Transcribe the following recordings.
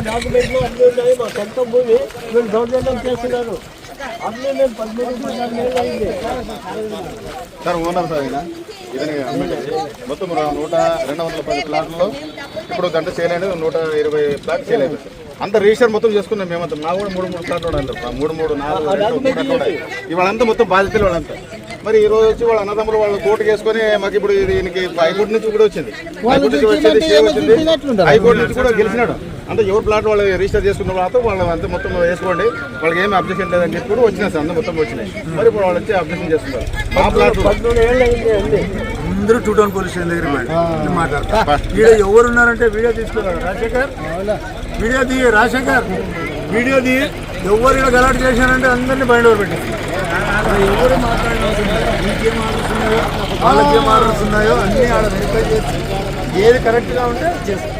డాక్యుమెంట్లు అన్నీ ఉన్నాయి. మా సొంత భూమి వీళ్ళు దౌర్జన్యం చేస్తున్నారు. అన్నీ మేము 13 అయింది సార్. ఓనర్ సార్ మొత్తం 210 ప్లాట్లలో ఇప్పుడు గంట చేయలేదు. 120 ప్లాట్ చేయలేదు. అంత రిజిస్టర్ మొత్తం చేసుకున్నాం మేమంతా. మా కూడా 3 ప్లాట్లు అంటారు. 3, 4 ఇవాళంతా మొత్తం బాధ్యతలు వాళ్ళంతా. మరి ఈ రోజు వచ్చి వాళ్ళ అన్నదమ్ములు వాళ్ళు కోర్టు చేసుకుని మాకు ఇప్పుడు దీనికి హైకోర్టు నుంచి కూడా వచ్చింది. హైకోర్టు నుంచి కూడా గెలిచినాడు. అంతా ఎవరు ప్లాట్ వాళ్ళు రిజిస్టర్ చేసుకున్న తర్వాత వాళ్ళు అంతా మొత్తం వేసుకోండి, వాళ్ళకి ఏమి అబ్జెక్షన్ లేదని చెప్పి కూడా వచ్చినాయి సార్. అంతా మొత్తం వచ్చినాయి. మరి ఇప్పుడు వాళ్ళు వచ్చి అబ్జెక్షన్ చేస్తున్నారు. మా ప్లాట్ అందరూ 2 టౌన్ పోలీస్ స్టేషన్ దగ్గర మాట్లాడతారు. వీడియో ఎవరు ఉన్నారంటే వీడియో తీసుకున్నారు. రాజశేఖర్ వీడియో దిగి, రాజశేఖర్ వీడియో దిగి. ఎవరు ఇలా గలాట్ చేశారంటే అందరినీ బయట పెట్టారు. ఎవరు మాట్లాడినారో మీకేం ఆర్డర్స్ ఉన్నాయో వాళ్ళకేం ఆర్డర్స్ ఉన్నాయో అన్నీ ఆడ వెరిఫై చేసి ఏది కరెక్ట్గా ఉంటే చేస్తారు.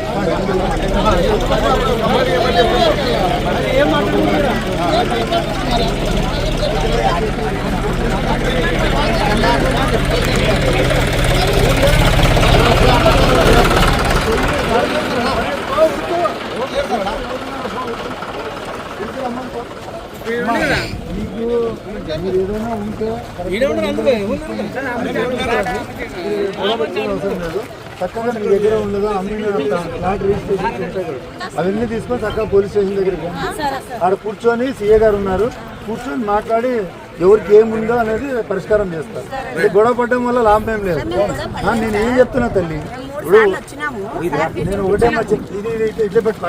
మీరు ఏదైనా ఉంటే చక్కగా మీ దగ్గర ఉండదు అమ్మిన ఫ్లాట్ రిజిస్ట్రేషన్ ఉంటాయి కదా, అవన్నీ తీసుకొని చక్కగా పోలీస్ స్టేషన్ దగ్గరికి ఆడ కూర్చొని సీఏ గారు ఉన్నారు, కూర్చొని మాట్లాడి ఎవరికి ఏముందో అనేది పరిష్కారం చేస్తారు. గొడవ పడడం వల్ల లాభం ఏం లేదు. నేను ఏం చెప్తున్నా తల్లి, ఇప్పుడు నేను ఒకటే ఇది ఇట్లా పెట్టుకో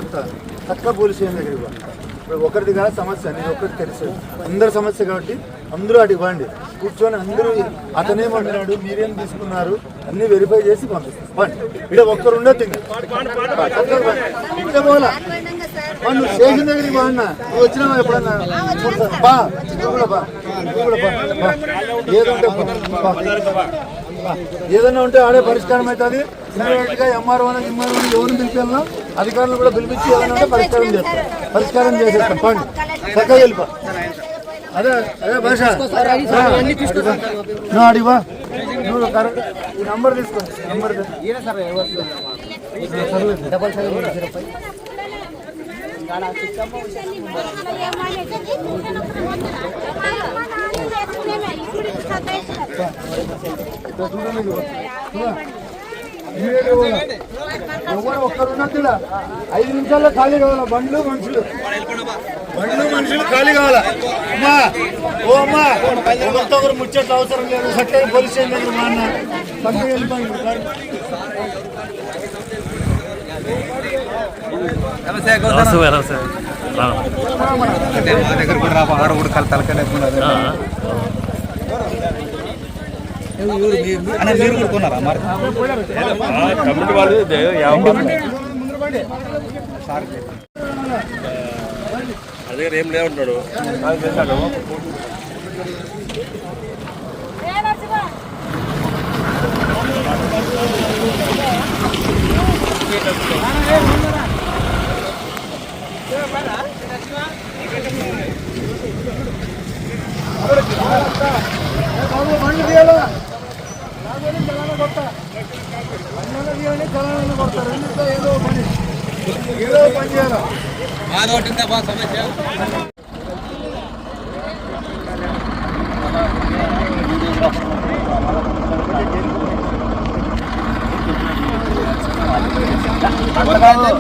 చెప్తాను. చక్కగా పోలీస్ స్టేషన్ దగ్గర ఇవ్వాలి. ఇప్పుడు ఒకరిది కాదు సమస్య, నేను ఒకటి తెలుసు అందరి సమస్య కాబట్టి అందరూ అటు ఇవ్వండి. కూర్చొని అందరూ అతనేమన్నాడు మీరేం తీసుకున్నారు అన్ని వెరిఫై చేసి పంపిస్తాం. ఇక్కడ ఒక్కరు ఉండొద్దు. ఇంకా పోలా నువ్వు స్టేషన్ దగ్గరికి బా అన్న, నువ్వు వచ్చినావా ఎప్పుడన్నా? బా నువ్వు కూడా బా, నువ్వు కూడా బా. ఏదన్నా ఉంటే ఆడే పరిష్కారం అవుతుంది. ఇమ్మీడియట్గా ఎంఆర్ఓ ఎవరిని పిలిపినా అధికారులు కూడా పిలిపించి ఏదైనా ఉంటే పరిష్కారం చేసేస్తాం. పండి చక్కగా వెళ్ళిపో. అదే భాష నువ్వు అడివా, నువ్వు ఈ నంబర్ తీసుకో. నంబర్ ఎవరు ఒక్కరున్నట్టు 5 నిమిషాల్లో ఖాళీ కావాలా. బండ్లు మనుషులు ఖాళీ కావాలా. అమ్మా ఓ అమ్మా ఒకరితో ఒకరు ముచ్చట్లు అవసరం లేదు. చక్కగా పోలీస్ స్టేషన్ దగ్గర మా అన్న చక్కగా వెళ్ళిపోయింది. మీరు కూడా కొన్నారా మరి? కమిటీ వాళ్ళు అదే ఏం లేవుంటాడు. బండ్లు తీయాలా, చలానా కొడతారు. ఏదో పని చేయాలా.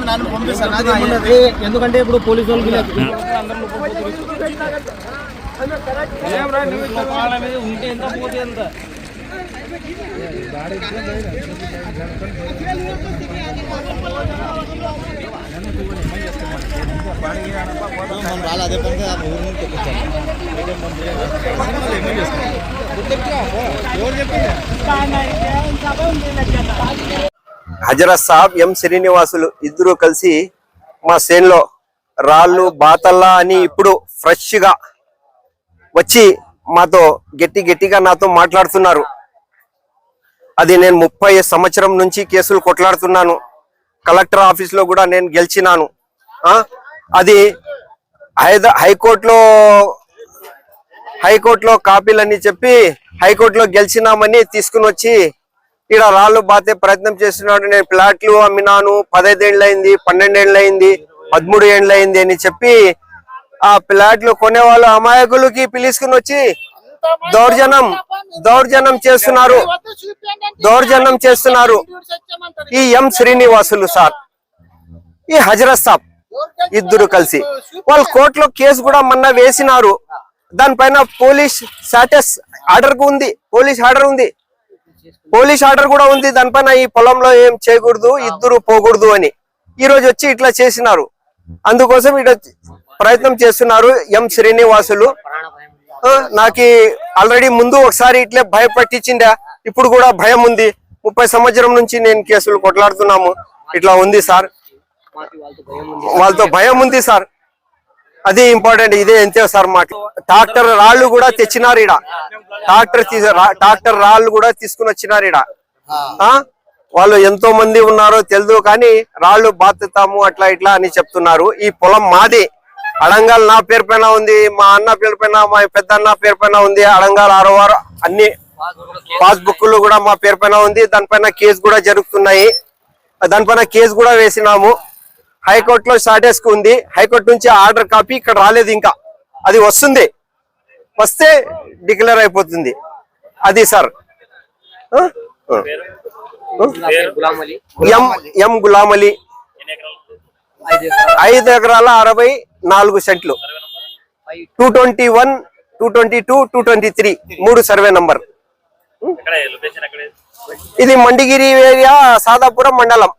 నన్ను పంపిస్తాను. ఎందుకంటే ఇప్పుడు పోలీసు వాళ్ళకి ఉంటే ఎంత పోతే ఎంత హజరత్ సాబ్ ఎం శ్రీనివాసులు ఇద్దరు కలిసి మా సేన్లో రాళ్ళు బాతల్లా అని ఇప్పుడు ఫ్రెష్ గా వచ్చి మాతో గట్టిగా నాతో మాట్లాడుతున్నారు. అది నేను 30 సంవత్సరం నుంచి కేసులు కొట్లాడుతున్నాను. కలెక్టర్ ఆఫీస్ లో కూడా నేను గెలిచినాను. అది హైకోర్టులో కాపీలని చెప్పి హైకోర్టులో గెలిచినామని తీసుకుని వచ్చి ఇక్కడ రాళ్ళు బాతే ప్రయత్నం చేస్తున్నాడు. నేను ప్లాట్లు అమ్మినాను. 15 ఏళ్ళు అయింది, 12 ఏళ్ళు అయింది. 13 ఏండ్లు అయింది అని చెప్పి ఆ ప్లాట్లు కొనేవాళ్ళు అమాయకులకి పిలుచుకుని వచ్చి దౌర్జన్యం చేస్తున్నారు ఈ ఎం శ్రీనివాసులు సార్, ఈ హజరత్ సాబ్ ఇద్దరు కలిసి వాళ్ళు కోర్టులో కేసు కూడా మొన్న వేసినారు. దానిపైన పోలీస్ స్టాటస్ ఆర్డర్ ఉంది, పోలీస్ ఆర్డర్ కూడా ఉంది దానిపైన. ఈ పొలంలో ఏం చేయకూడదు, ఇద్దరు పోకూడదు అని ఈ రోజు వచ్చి ఇట్లా చేసినారు. అందుకోసం ఇట్లా ప్రయత్నం చేస్తున్నారు ఎం శ్రీనివాసులు. నాకు ఆల్రెడీ ముందు ఒకసారి ఇట్లే భయపట్టించిందా, ఇప్పుడు కూడా భయం ఉంది. 30 సంవత్సరం నుంచి నేను కేసులు కొట్లాడుతున్నాము. ఇట్లా ఉంది సార్, వాళ్ళతో భయం ఉంది సార్. అది ఇంపార్టెంట్. ఇదే ఎంతే సార్ మాకు. ట్రాక్టర్ రాళ్ళు కూడా తెచ్చినారు ఇడ, ట్రాక్టర్ రాళ్ళు కూడా తీసుకుని వచ్చినారు ఇడ. వాళ్ళు ఎంతో మంది ఉన్నారో తెలియదు కానీ రాళ్ళు బాతుతాము అట్లా ఇట్లా అని చెప్తున్నారు. ఈ పొలం మాది, అడంగాల్ నా పేరు పైన ఉంది, మా అన్న పేరు పైన, మా పెద్ద అన్న పేరు పైన ఉంది. అడంగాల్ 6 అన్ని పాస్బుక్లు కూడా మా పేరు పైన ఉంది. దానిపైన కేసు కూడా జరుగుతున్నాయి. దానిపైన కేసు కూడా వేసినాము. హైకోర్టులో స్టాటస్ ఉంది. హైకోర్టు నుంచి ఆర్డర్ కాపీ ఇక్కడ రాలేదు, ఇంకా అది వస్తుంది. వస్తే డిక్లేర్ అయిపోతుంది. అది సార్. ఎం గులాం అలీ, 5 ఎకరాల 64 సెంట్లు, 221, 222, 223 3 సర్వే నంబర్. ఇది మండిగిరి ఏరియా, సాదాపురం మండలం.